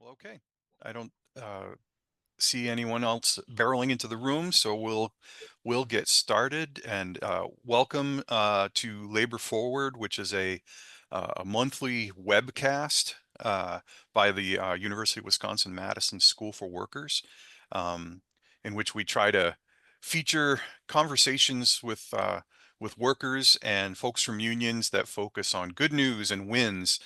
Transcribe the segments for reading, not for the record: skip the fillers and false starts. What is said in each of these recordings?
Well, okay. I don't see anyone else barreling into the room, so we'll get started. And welcome to Labor Forward, which is a monthly webcast by the University of Wisconsin-Madison School for Workers, um, in which we try to feature conversations with workers and folks from unions that focus on good news and wins.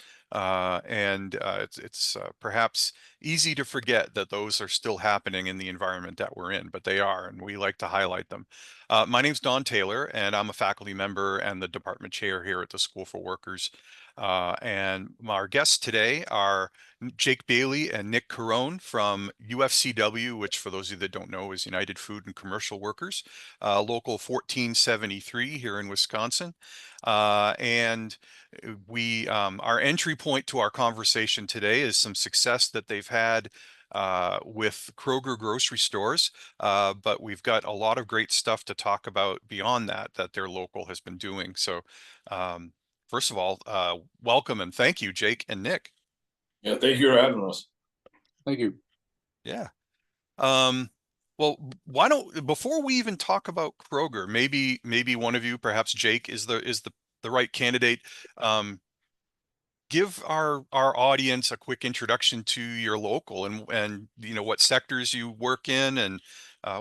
It's perhaps easy to forget that those are still happening in the environment that we're in, but they are, and we like to highlight them. My name's Don Taylor, and I'm a faculty member and the department chair here at the School for Workers. And our guests today are Jake Bailey and Nick Carone from UFCW, which for those of you that don't know is United Food and Commercial Workers, Local 1473 here in Wisconsin. And we our entry point to our conversation today is some success that they've had with Kroger grocery stores, but we've got a lot of great stuff to talk about beyond that their local has been doing. So first of all, welcome and thank you, Jake and Nick. Yeah, thank you for having us. Thank you. Yeah. Well, why don't before we even talk about Kroger, maybe one of you, perhaps Jake, is the right candidate. Give our audience a quick introduction to your local and what sectors you work in and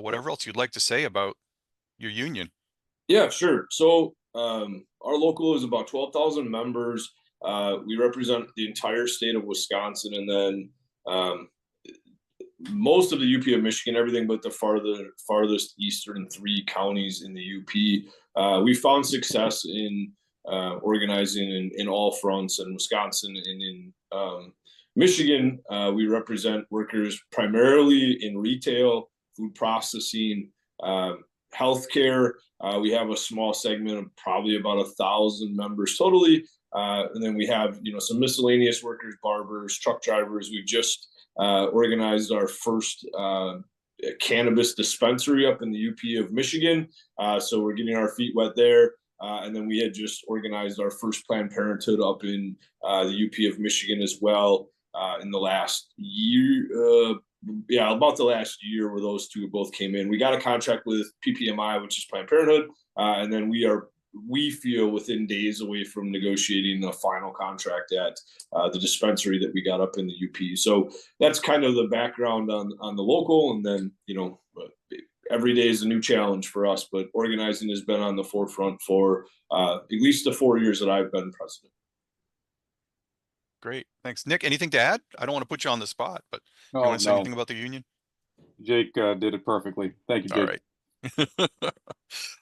whatever else you'd like to say about your union. Yeah, sure. So our local is about 12,000 members. We represent the entire state of Wisconsin, and then most of the UP of Michigan, everything but the farthest eastern three counties in the UP. We found success in organizing in all fronts in Wisconsin and in Michigan. We represent workers primarily in retail, food processing, healthcare. We have a small segment of probably about 1,000 members totally. And then we have, some miscellaneous workers, barbers, truck drivers. We just organized our first cannabis dispensary up in the UP of Michigan. So we're getting our feet wet there. And then we had just organized our first Planned Parenthood up in the UP of Michigan as well in the last year. About the last year where those two both came in. We got a contract with PPMI, which is Planned Parenthood. And then we feel within days away from negotiating the final contract at the dispensary that we got up in the UP. So that's kind of the background on the local. And then, every day is a new challenge for us, but organizing has been on the forefront for at least the 4 years that I've been president. Great. Thanks. Nick, anything to add? I don't want to put you on the spot, but you Oh, want to say anything about the union? Jake did it perfectly. Thank you, Jake. All right.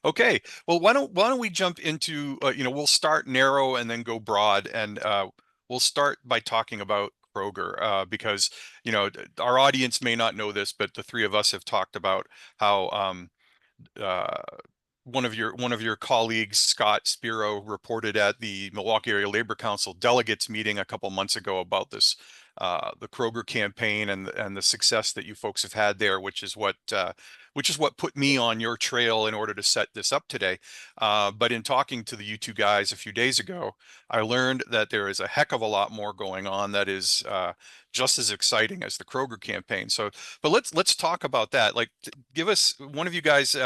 Okay. Well, why don't we jump into, we'll start narrow and then go broad, and we'll start by talking about Kroger because, our audience may not know this, but the three of us have talked about how one of your colleagues, Scott Spiro, reported at the Milwaukee Area Labor Council delegates meeting a couple months ago about this, the Kroger campaign and the success that you folks have had there, which is what put me on your trail in order to set this up today. But in talking to the you two guys a few days ago, I learned that there is a heck of a lot more going on that is just as exciting as the Kroger campaign. So, but let's talk about that. Like, give us one of you guys.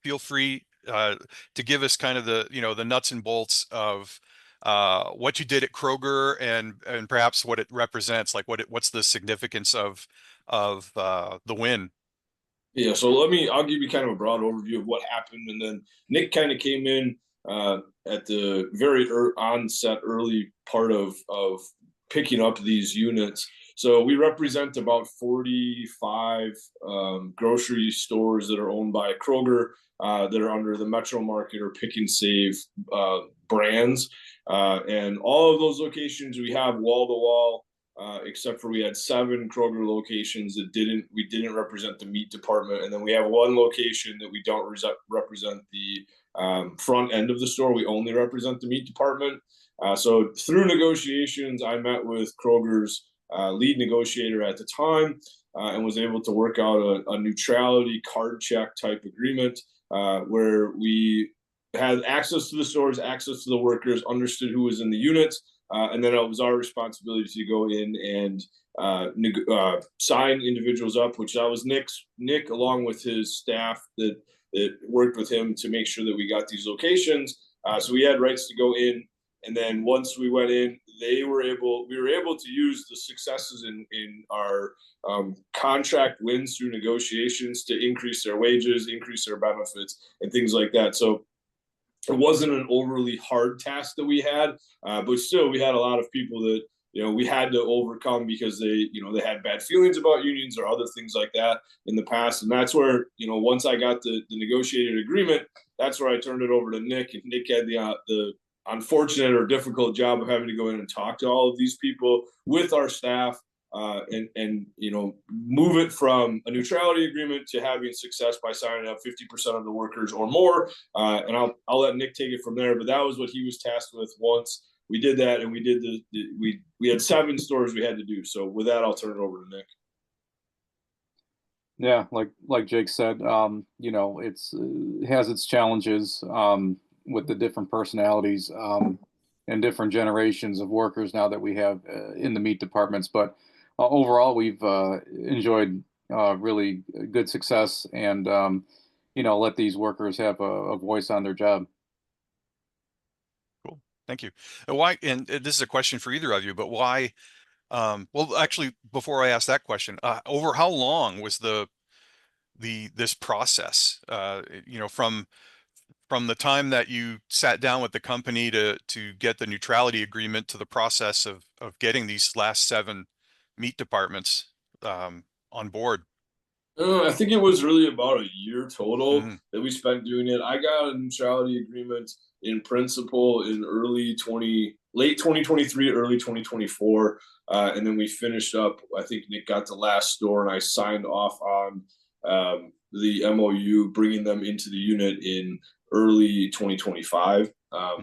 Feel free to give us kind of the nuts and bolts of what you did at Kroger and perhaps what it represents, like what's the significance of the win. Yeah, so I'll give you kind of a broad overview of what happened, and then Nick kind of came in at the very early part of picking up these units. So we represent about 45 grocery stores that are owned by Kroger that are under the Metro Market or Pick and Save brands. And all of those locations we have wall to wall, except for we had 7 Kroger locations that we didn't represent the meat department. And then we have 1 location that we don't represent the front end of the store. We only represent the meat department. So through negotiations, I met with Kroger's lead negotiator at the time and was able to work out a neutrality card check type agreement where we had access to the stores, access to the workers, understood who was in the units, and then it was our responsibility to go in and sign individuals up, which that was Nick along with his staff that worked with him to make sure that we got these locations. So we had rights to go in, and then once we went in, we were able to use the successes in our contract wins through negotiations to increase their wages, increase their benefits, and things like that. So it wasn't an overly hard task that we had, but still we had a lot of people that we had to overcome because they had bad feelings about unions or other things like that in the past. And that's where once I got the negotiated agreement, that's where I turned it over to Nick, and Nick had the unfortunate or difficult job of having to go in and talk to all of these people with our staff, and move it from a neutrality agreement to having success by signing up 50% of the workers or more. And I'll let Nick take it from there. But that was what he was tasked with once we did that, and we did we had 7 stores we had to do. So with that, I'll turn it over to Nick. Yeah, like Jake said, it has its challenges with the different personalities and different generations of workers now that we have in the meat departments. But overall, we've enjoyed really good success, and let these workers have a voice on their job. Cool. Thank you. Why, and this is a question for either of you, but why, well, actually, before I ask that question, over how long was this process, from the time that you sat down with the company to get the neutrality agreement to the process of getting these last 7 meat departments on board? I think it was really about a year total Mm-hmm. that we spent doing it. I got a neutrality agreement in principle in late 2023, early 2024. And then we finished up, I think Nick got the last store and I signed off on the MOU, bringing them into the unit in early 2025.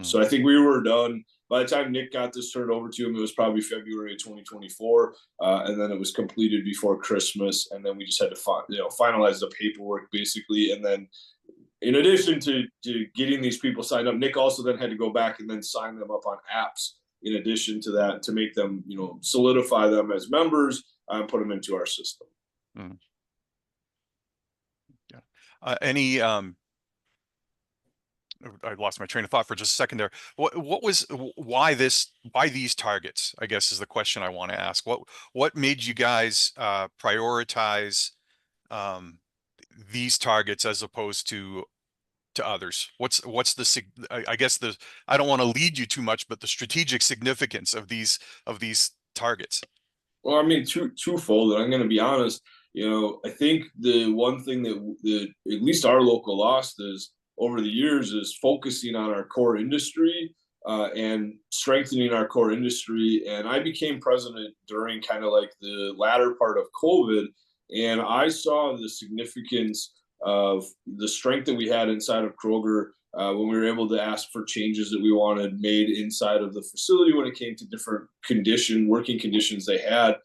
So I think we were done. By the time Nick got this turned over to him, it was probably February of 2024, and then it was completed before Christmas. And then we just had to finalize the paperwork basically. And then, in addition to getting these people signed up, Nick also then had to go back and then sign them up on apps. In addition to that, to make them solidify them as members and put them into our system. Mm. Yeah. Any I lost my train of thought for just a second there. Why these targets, I guess, is the question I want to ask. What made you guys prioritize these targets as opposed to others? What's I guess I don't want to lead you too much, but the strategic significance of these targets? Well, I mean, twofold. And I'm going to be honest. I think the one thing that at least our local lost is over the years is focusing on our core industry and strengthening our core industry. And I became president during kind of like the latter part of COVID, and I saw the significance of the strength that we had inside of Kroger when we were able to ask for changes that we wanted made inside of the facility when it came to different working conditions they had.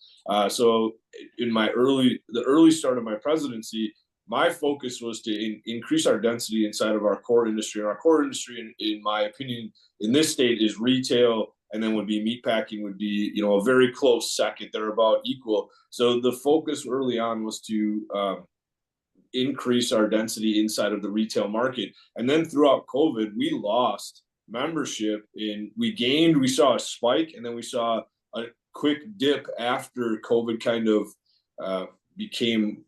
So in the early start of my presidency, my focus was to increase our density inside of our core industry. And our core industry, in my opinion, in this state is retail, and then would be meatpacking would be, a very close second. They're about equal. So the focus early on was to increase our density inside of the retail market. And then throughout COVID, we lost membership we saw a spike, and then we saw a quick dip after COVID kind of became,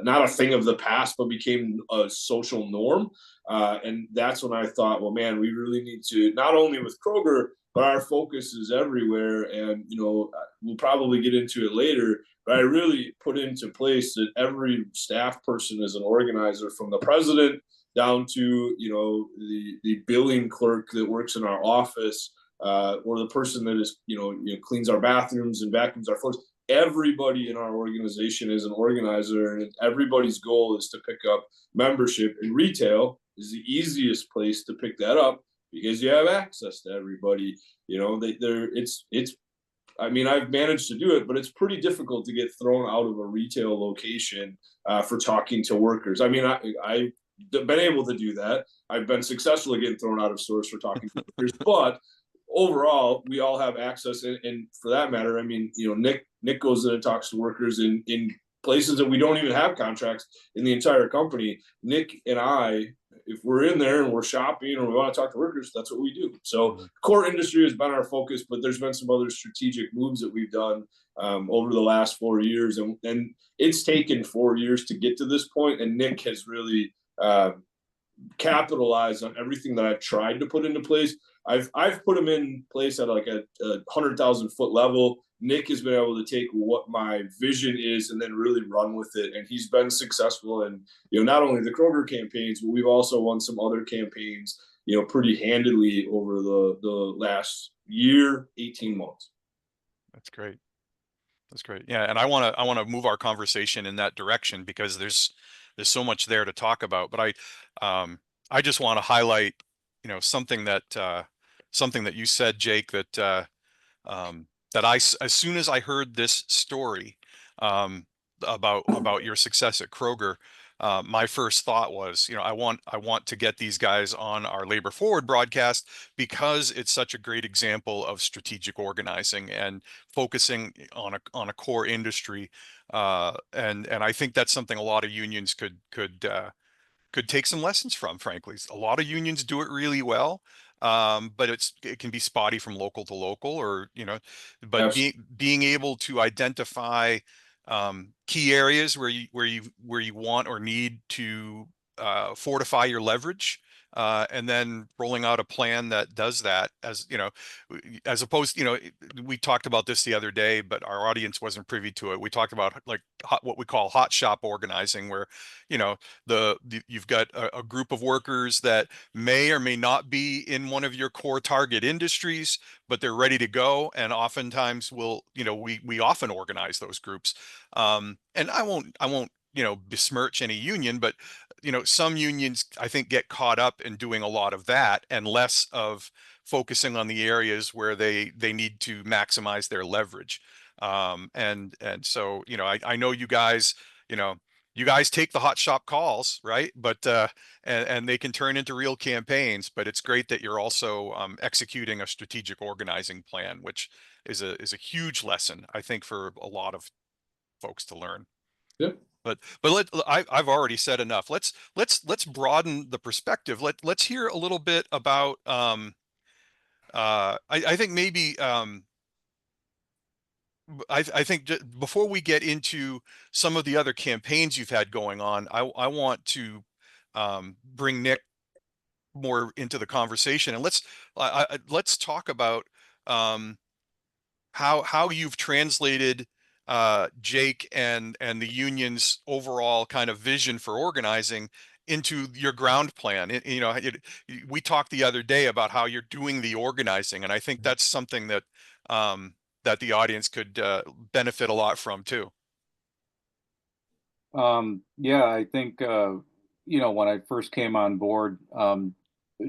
not a thing of the past, but became a social norm. And that's when I thought, well, man, we really need to, not only with Kroger, but our focus is everywhere. And, we'll probably get into it later, but I really put into place that every staff person is an organizer, from the president down to, the billing clerk that works in our office, or the person that is, cleans our bathrooms and vacuums our floors. Everybody in our organization is an organizer, and everybody's goal is to pick up membership. And retail is the easiest place to pick that up because you have access to everybody. I mean, I've managed to do it, but it's pretty difficult to get thrown out of a retail location for talking to workers. I mean, I've been able to do that. I've been successful at getting thrown out of stores for talking to workers, but overall, we all have access, and for that matter, I mean, Nick goes in and talks to workers in places that we don't even have contracts in the entire company. Nick and I, if we're in there and we're shopping or we want to talk to workers, that's what we do. So Mhm. core industry has been our focus, but there's been some other strategic moves that we've done over the last 4 years, and it's taken 4 years to get to this point. And Nick has really capitalized on everything that I've tried to put into place. I've put them in place at like a 100,000 foot level. Nick has been able to take what my vision is and then really run with it, and he's been successful in not only the Kroger campaigns, but we've also won some other campaigns pretty handily over the last year, 18 months. That's great. That's great. Yeah, and I want to move our conversation in that direction because there's so much there to talk about. But I just want to highlight, something that you said, Jake, um, that as soon as I heard this story um, about your success at Kroger, my first thought was, I want to get these guys on our Labor Forward broadcast because it's such a great example of strategic organizing and focusing on a core industry, and I think that's something a lot of unions could take some lessons from, frankly. A lot of unions do it really well, but it can be spotty from local to local, or but Absolutely. being able to identify key areas where you want or need to fortify your leverage. And then rolling out a plan that does that, as opposed, we talked about this the other day, but our audience wasn't privy to it. We talked about like what we call hot shop organizing, where, you know, you've got a group of workers that may or may not be in one of your core target industries, but they're ready to go. And oftentimes we often organize those groups. And I won't besmirch any union, but some unions, I think, get caught up in doing a lot of that and less of focusing on the areas where they need to maximize their leverage. And so, I know you know you guys take the hot shop calls, right? But and they can turn into real campaigns. But it's great that you're also executing a strategic organizing plan, which is a huge lesson, I think, for a lot of folks to learn. Yeah. I've already said enough. Let's broaden the perspective. Let's hear a little bit about. I think maybe I think before we get into some of the other campaigns you've had going on, I want to bring Nick more into the conversation, and let's talk about um, how you've translated Jake and the union's overall kind of vision for organizing into your ground plan. We talked the other day about how you're doing the organizing, and I think that's something that the audience could benefit a lot from too. Yeah, I think when I first came on board,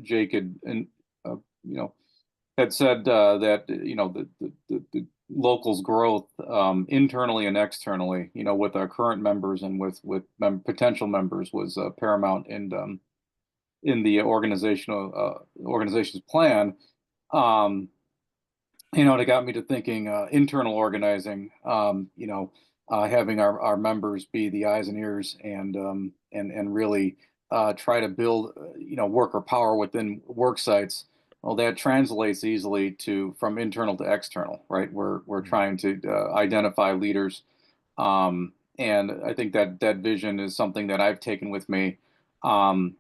Jake uh, you know, had said that the local's growth internally and externally, with our current members and with potential members was paramount in the organization's plan. Um, it got me to thinking internal organizing, having our members be the eyes and ears and really try to build, worker power within work sites. Well, that translates easily to from internal to external, right? We're Mhm. trying to identify leaders, and I think that vision is something that I've taken with me, out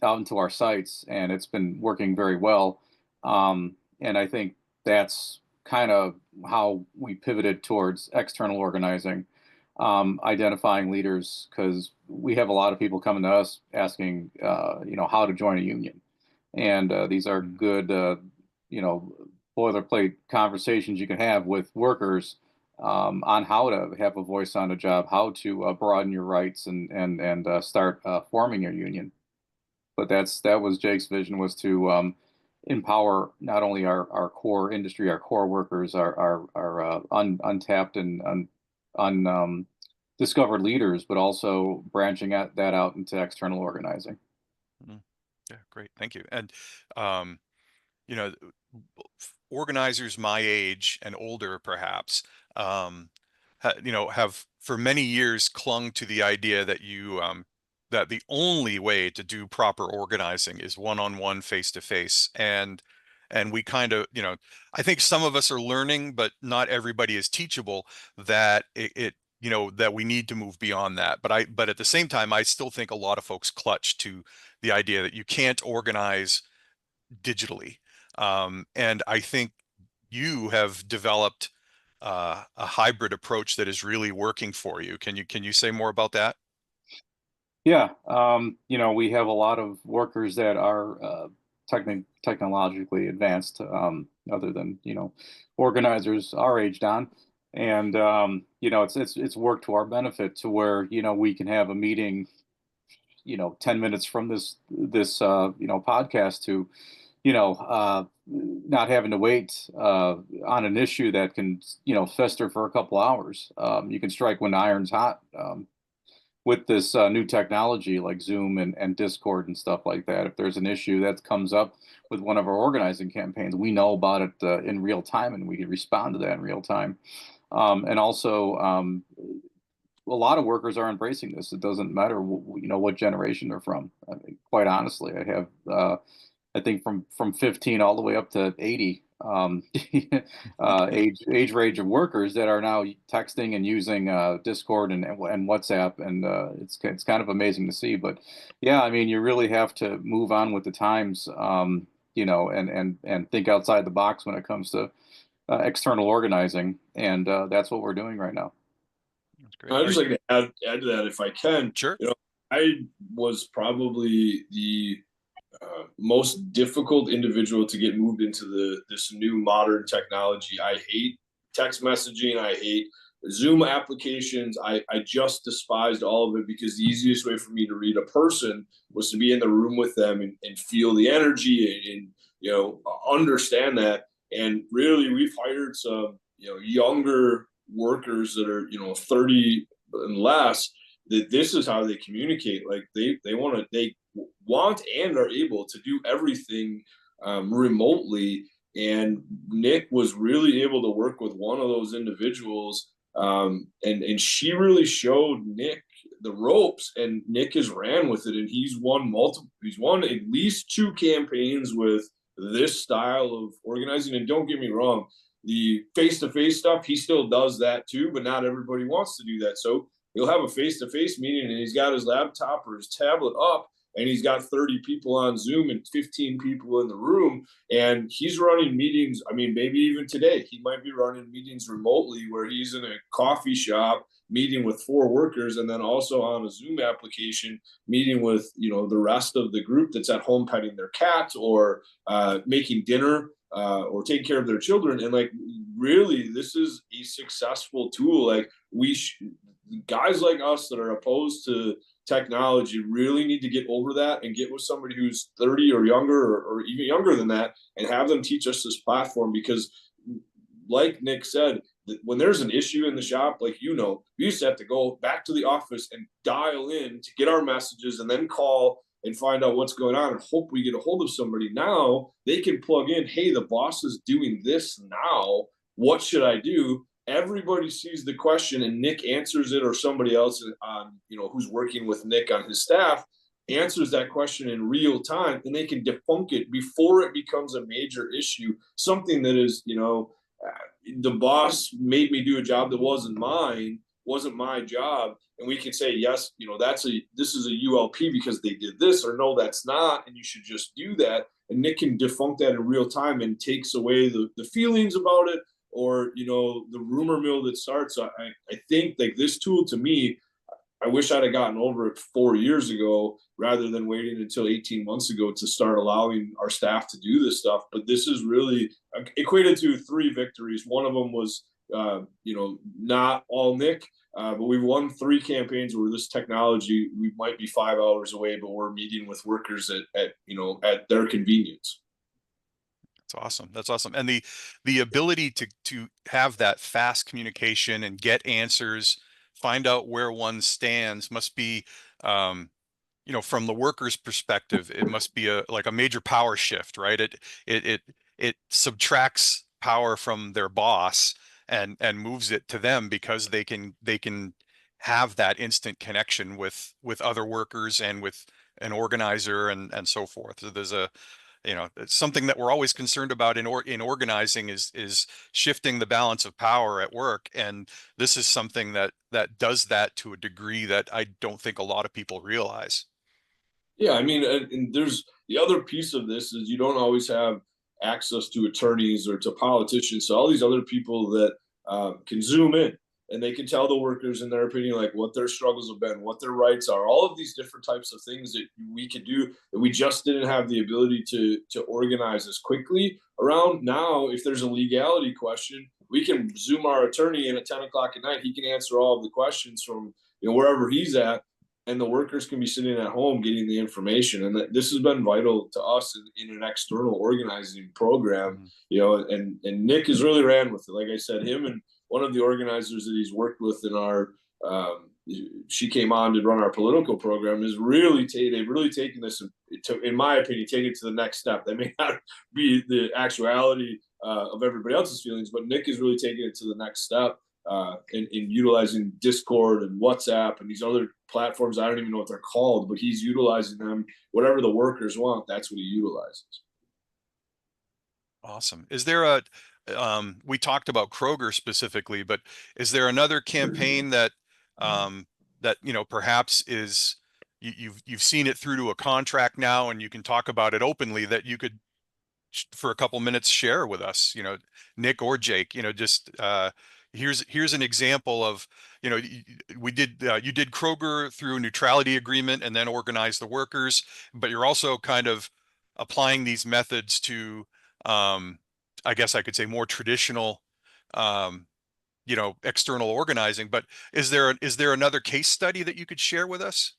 into our sites, and it's been working very well. And I think that's kind of how we pivoted towards external organizing, identifying leaders, because we have a lot of people coming to us asking, how to join a union. And these are Mhm. good, you know, boilerplate conversations you can have with workers on how to have a voice on a job, how to broaden your rights and start forming your union. But that was Jake's vision, was to empower not only our core industry, our core workers, our untapped and discovered leaders, but also branching that out into external organizing. Mhm. Yeah, great. Thank you. And um, you know, organizers my age and older perhaps, have for many years clung to the idea that that the only way to do proper organizing is one-on-one, face-to-face. And we kind of, I think some of us are learning, but not everybody is teachable, that that we need to move beyond that. But at the same time, I still think a lot of folks clutch to the idea that you can't organize digitally. And I think you have developed a hybrid approach that is really working for you. Can you say more about that? Yeah, we have a lot of workers that are technologically advanced, other than organizers our age, Don, and it's worked to our benefit to where we can have a meeting 10 minutes from this podcast to not having to wait on an issue that can fester for a couple hours. You can strike when the iron's hot. With this new technology like Zoom and Discord and stuff like that, if there's an issue that comes up with one of our organizing campaigns, we know about it in real time, and we can respond to that in real time. And also, a lot of workers are embracing this. It doesn't matter, what generation they're from. I mean, quite honestly, I have, I think from 15 all the way up to 80, age range of workers that are now texting and using Discord and WhatsApp, and it's kind of amazing to see. But yeah, I mean, you really have to move on with the times, and think outside the box when it comes to external organizing, and that's what we're doing right now. That's great. I'd just like to add to that if I can. Sure. I was probably the most difficult individual to get moved into this new modern technology. I hate text messaging. I hate Zoom applications. I just despised all of it because the easiest way for me to read a person was to be in the room with them and feel the energy and understand that. And really, we've hired some younger workers that are 30 and less, that this is how they communicate. Like they want and are able to do everything remotely. And Nick was really able to work with one of those individuals, and she really showed Nick the ropes, and Nick has ran with it, and he's won at least 2 campaigns with this style of organizing. And don't get me wrong, the face-to-face stuff, he still does that too, but not everybody wants to do that. So he'll have a face-to-face meeting, and he's got his laptop or his tablet up, and he's got 30 people on Zoom and 15 people in the room, and he's running meetings. I mean, maybe even today he might be running meetings remotely where he's in a coffee shop meeting with 4 workers, and then also on a Zoom application meeting with the rest of the group that's at home petting their cat or making dinner or taking care of their children. And like, really, this is a successful tool. Like, guys like us that are opposed to technology really need to get over that and get with somebody who's 30 or younger, or even younger than that, and have them teach us this platform. Because like Nick said, when there's an issue in the shop, like, we used to have to go back to the office and dial in to get our messages and then call and find out what's going on and hope we get a hold of somebody. Now they can plug in, hey, the boss is doing this now. What should I do? Everybody sees the question and Nick answers it, or somebody else on, who's working with Nick on his staff answers that question in real time, and they can debunk it before it becomes a major issue. Something that is, the boss made me do a job that wasn't my job. And we can say, yes, this is a ULP because they did this, or no, that's not, and you should just do that. And Nick can debunk that in real time and takes away the feelings about it, or the rumor mill that starts. I think, like, this tool, to me, I wish I'd have gotten over it 4 years ago rather than waiting until 18 months ago to start allowing our staff to do this stuff. But this is really equated to 3 victories. One of them was not all Nick, but we've won 3 campaigns where this technology, we might be 5 hours away, but we're meeting with workers at their convenience. That's awesome. That's awesome. And the ability to have that fast communication and get answers, find out where one stands, must be, from the worker's perspective, it must be like a major power shift, right? it subtracts power from their boss and moves it to them because they can have that instant connection with other workers and with an organizer and so forth. So there's a, it's something that we're always concerned about in organizing is shifting the balance of power at work, and this is something that does that to a degree that I don't think a lot of people realize. Yeah, I mean, and there's the other piece of this is you don't always have access to attorneys or to politicians. So all these other people that can zoom in and they can tell the workers, in their opinion, like what their struggles have been, what their rights are, all of these different types of things that we could do that we just didn't have the ability to organize as quickly around. Now, if there's a legality question, we can zoom our attorney in at 10 o'clock at night. He can answer all of the questions from wherever he's at, and the workers can be sitting at home getting the information. And this has been vital to us in an external organizing program, Mhm. and Nick has really ran with it. Like I said, him and one of the organizers that he's worked with in our, she came on to run our political program, is really, they've really taken this to, in my opinion, take it to the next step. That may not be the actuality of everybody else's feelings, but Nick is really taking it to the next step in utilizing Discord and WhatsApp and these other platforms. I don't even know what they're called, but he's utilizing them. Whatever the workers want, that's what he utilizes. Awesome. Is there we talked about Kroger specifically, but is there another campaign that perhaps is you've seen it through to a contract now and you can talk about it openly, that you could for a couple minutes share with us, Nick or Jake, just here's an example of, we did you did Kroger through a neutrality agreement and then organized the workers, but you're also kind of applying these methods to, um, I guess I could say, more traditional, um, external organizing. But is there another case study that you could share with us?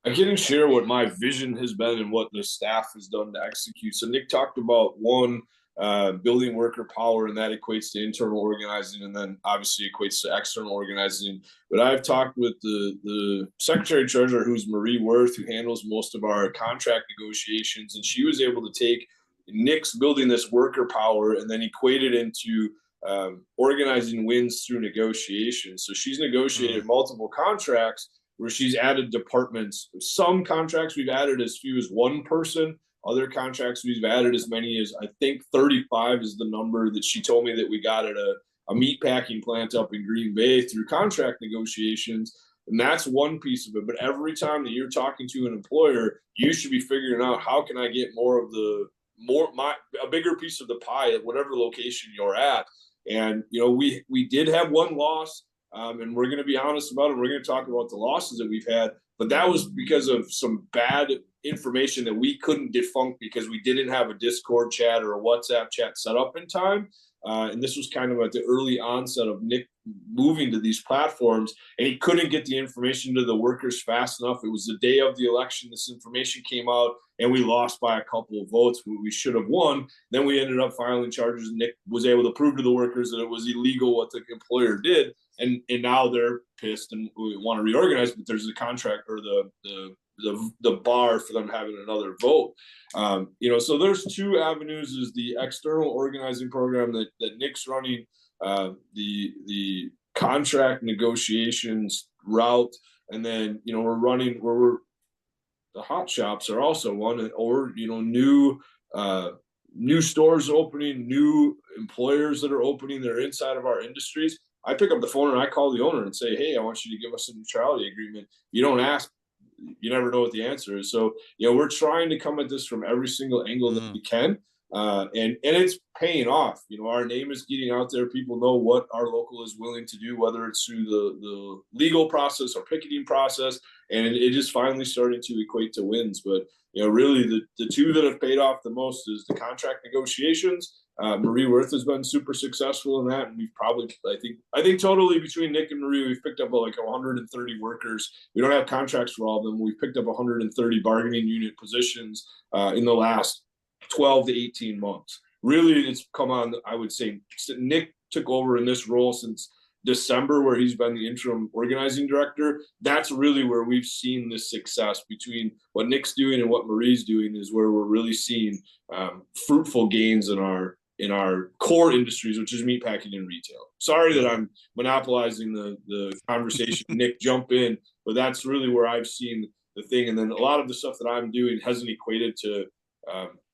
I can share what my vision has been and what the staff has done to execute. So Nick talked about one, building worker power, and that equates to internal organizing, and then obviously equates to external organizing. But I've talked with the secretary treasurer, who's Marie Worth, who handles most of our contract negotiations, and she was able to take Nick's building this worker power and then equate it into organizing wins through negotiations. So she's Mm, negotiated multiple contracts where she's added departments. Some contracts we've added as few as one person. Other contracts we've added as many as, I think, 35 is the number that she told me that we got at a meat packing plant up in Green Bay through contract negotiations. And that's one piece of it. But every time that you're talking to an employer, you should be figuring out, how can I get more of the a bigger piece of the pie at whatever location you're at. And we did have one loss, and we're going to be honest about it. We're going to talk about the losses that we've had, but that was because of some bad information that we couldn't defunct because we didn't have a Discord chat or a WhatsApp chat set up in time. And this was kind of at the early onset of Nick moving to these platforms, and he couldn't get the information to the workers fast enough. It was the day of the election. This information came out, and we lost by a couple of votes. We should have won. Then we ended up filing charges. Nick was able to prove to the workers that it was illegal what the employer did, and now they're pissed and we want to reorganize. But there's a contract, or the bar for them having another vote. So there's two avenues: is the external organizing program that Nick's running, the contract negotiations route, and then we're running where we're the hot shops are also one, or new stores opening, new employers that are opening that are inside of our industries. I pick up the phone and I call the owner and say, hey, I want you to give us a neutrality agreement. You don't ask, you never know what the answer is. So we're trying to come at this from every single angle that mm. we can, and it's paying off. Our name is getting out there. People know what our local is willing to do, whether it's through the legal process or picketing process, and it is finally starting to equate to wins. But really, the two that have paid off the most is the contract negotiations. Marie Worth has been super successful in that, and we've probably, I think totally between Nick and Marie, we've picked up like 130 workers. We don't have contracts for all of them. We've picked up 130 bargaining unit positions in the last 12 to 18 months. Really, it's come on. I would say Nick took over in this role since December, where he's been the interim organizing director. That's really where we've seen this success. Between what Nick's doing and what Marie's doing is where we're really seeing fruitful gains in our in our core industries, which is meatpacking and retail. Sorry that I'm monopolizing the conversation. Nick, jump in, but that's really where I've seen the thing. And then a lot of the stuff that I'm doing hasn't equated to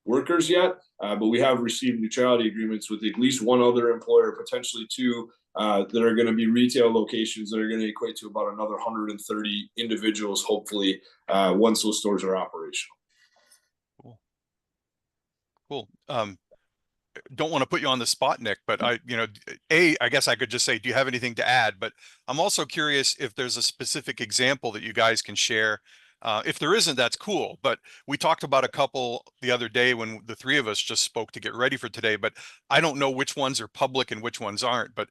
workers yet, but we have received neutrality agreements with at least one other employer, potentially two, that are going to be retail locations that are going to equate to about another 130 individuals, hopefully, once those stores are operational. Cool. Cool. Don't want to put you on the spot, Nick, but I guess I could just say, do you have anything to add? But I'm also curious if there's a specific example that you guys can share. If there isn't, that's cool. But we talked about a couple the other day when the three of us just spoke to get ready for today, but I don't know which ones are public and which ones aren't. But,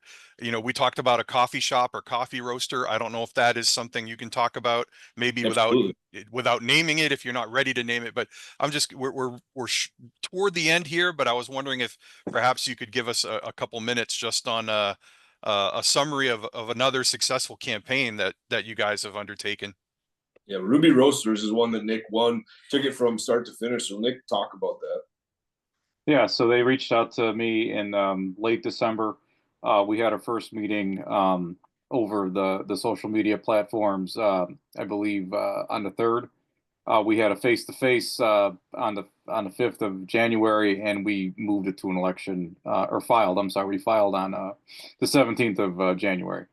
we talked about a coffee shop or coffee roaster. I don't know if that is something you can talk about, maybe Absolutely. without naming it, if you're not ready to name it. But we're toward the end here, but I was wondering if perhaps you could give us a couple minutes just on a summary of another successful campaign that you guys have undertaken. Yeah, Ruby Roasters is one that Nick won, took it from start to finish. So Nick, talk about that. Yeah, so they reached out to me in late December. We had our first meeting over the social media platforms. I believe on the 3rd. We had a face-to-face on the 5th of January, and we moved it to an election or filed. I'm sorry, we filed on the 17th of January.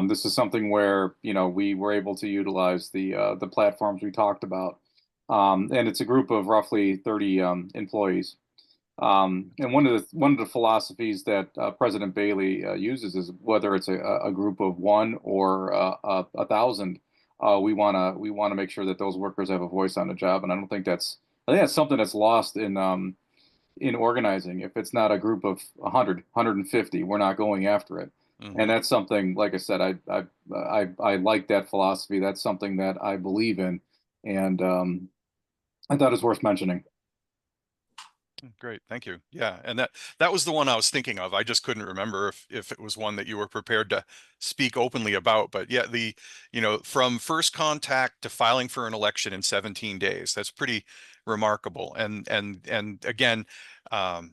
This is something where we were able to utilize the platforms we talked about, and it's a group of roughly 30 employees. And one of the philosophies that President Bailey uses is whether it's a group of one or 1,000, we want to make sure that those workers have a voice on the job. And I think that's something that's lost in organizing. If it's not a group of 100, 150, we're not going after it. Mm-hmm. And that's something, like I said, I like that philosophy. That's something that I believe in, and I thought it's worth mentioning. Great, thank you. Yeah, and that was the one I was thinking of. I just couldn't remember if it was one that you were prepared to speak openly about. But yeah, from first contact to filing for an election in 17 days, that's pretty remarkable. And again, the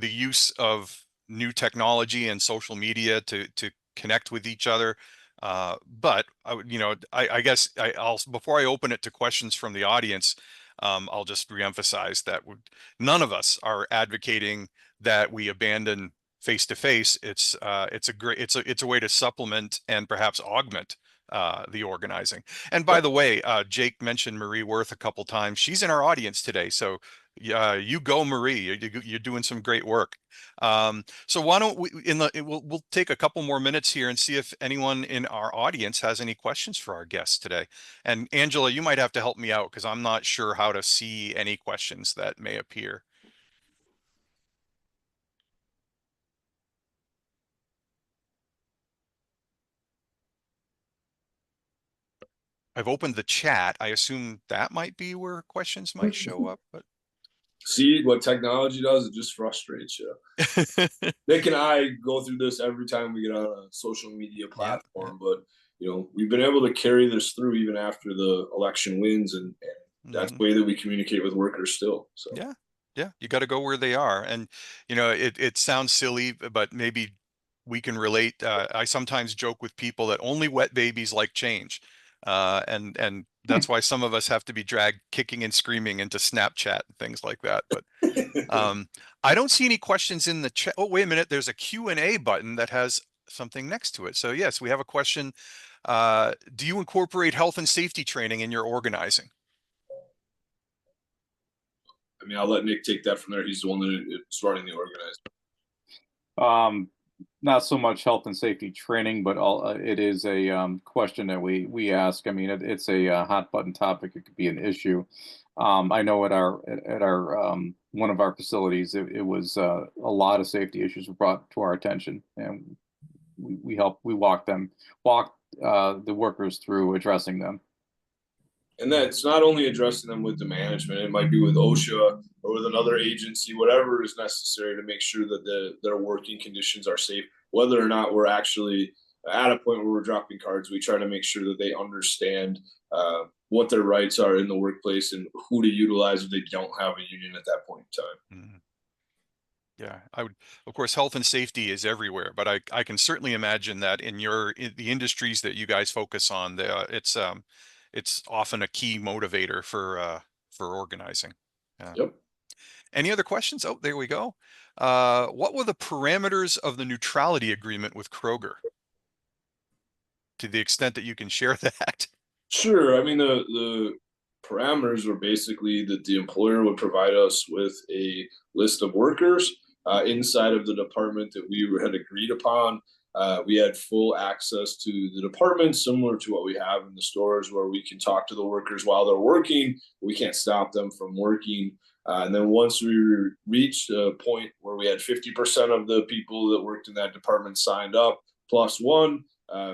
use of new technology and social media to connect with each other. But I guess I'll before I open it to questions from the audience. I'll just reemphasize that none of us are advocating that we abandon face-to-face. It's a way to supplement and perhaps augment the organizing. And by the way, Jake mentioned Marie Worth a couple times. She's in our audience today, so you go, Marie. You're doing some great work. So why don't we'll take a couple more minutes here and see if anyone in our audience has any questions for our guests today. And Angela, you might have to help me out because I'm not sure how to see any questions that may appear. I've opened the chat. I assume that might be where questions might show up, but See what technology does? It just frustrates you. Nick and I go through this every time we get on a social media platform, but we've been able to carry this through even after the election wins, and that's the way that we communicate with workers still. So yeah, you got to go where they are, and it sounds silly, but maybe we can relate. I sometimes joke with people that only wet babies like change, and that's why some of us have to be dragged kicking and screaming into Snapchat and things like that. But I don't see any questions in the chat. Oh, wait a minute. There's a Q&A button that has something next to it. So yes, we have a question. Do you incorporate health and safety training in your organizing? I mean, I'll let Nick take that from there. He's the one that's running the organizing. Not so much health and safety training, but it is a question that we ask. I mean, it's a hot button topic. It could be an issue. I know at our one of our facilities, it was a lot of safety issues were brought to our attention, and we walk the workers through addressing them. And that's not only addressing them with the management, it might be with OSHA or with another agency, whatever is necessary to make sure that their working conditions are safe. Whether or not we're actually at a point where we're dropping cards, we try to make sure that they understand what their rights are in the workplace and who to utilize if they don't have a union at that point in time. Yeah, I would, of course, health and safety is everywhere, but I can certainly imagine that in the industries that you guys focus on, it's often a key motivator for organizing. Yeah. Yep. Any other questions? Oh, there we go. What were the parameters of the neutrality agreement with Kroger? To the extent that you can share that. Sure. I mean, the parameters were basically that the employer would provide us with a list of workers inside of the department that we had agreed upon. We had full access to the department, similar to what we have in the stores, where we can talk to the workers while they're working. We can't stop them from working. And then once we reached a point where we had 50% of the people that worked in that department signed up, plus one,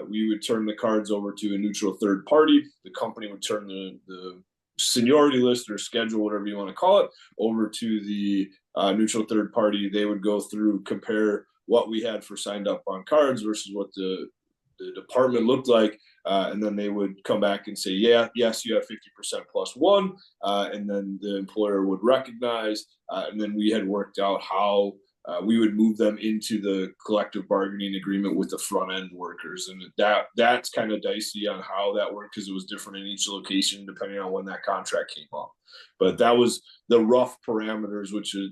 we would turn the cards over to a neutral third party. The company would turn the seniority list or schedule, whatever you want to call it, over to the neutral third party. They would go through, compare what we had for signed up on cards versus what the department looked like. And then they would come back and say, yeah, yes, you have 50% plus one. And then the employer would recognize. And then we had worked out how we would move them into the collective bargaining agreement with the front end workers. And that's kind of dicey on how that worked because it was different in each location depending on when that contract came up. But that was the rough parameters, which is,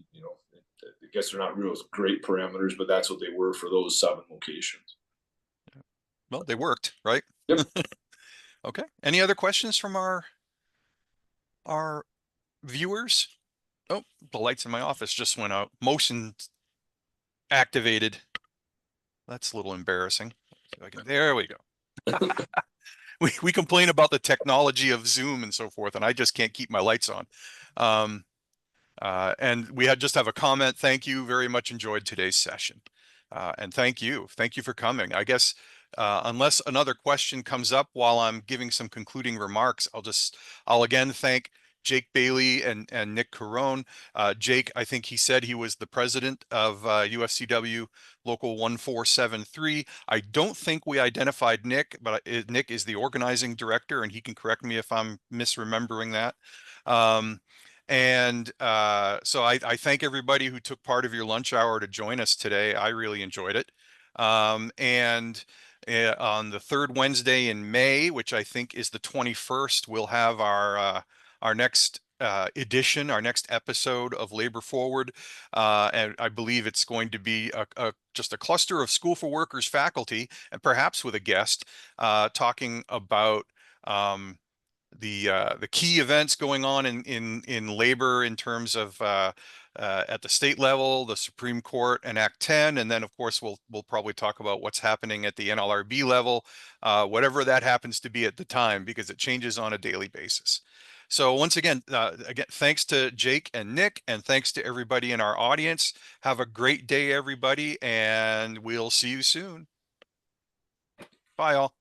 I guess they're not real great parameters, but that's what they were for those 7 locations. Well, they worked, right? Yep. Okay. Any other questions from our viewers? Oh, the lights in my office just went out. Motion activated. That's a little embarrassing. There we go. We complain about the technology of Zoom and so forth, and I just can't keep my lights on. And we just have a comment. Thank you very much. Enjoyed today's session. And thank you. Thank you for coming. I guess unless another question comes up while I'm giving some concluding remarks, I'll again thank Jake Bailey and Nick Carone. Jake, I think he said he was the president of UFCW Local 1473. I don't think we identified Nick, but Nick is the organizing director, and he can correct me if I'm misremembering that. So I thank everybody who took part of your lunch hour to join us today. I really enjoyed it. On the third Wednesday in May, which I think is the 21st, we'll have our next edition, our next episode of Labor Forward. And I believe it's going to be just a cluster of School for Workers faculty, and perhaps with a guest, talking about the key events going on in labor in terms of at the state level, the Supreme Court and Act 10, and then of course we'll probably talk about what's happening at the NLRB level, whatever that happens to be at the time, because it changes on a daily basis. So once again, thanks to Jake and Nick, and thanks to everybody in our audience. Have a great day, everybody, and we'll see you soon. Bye, all.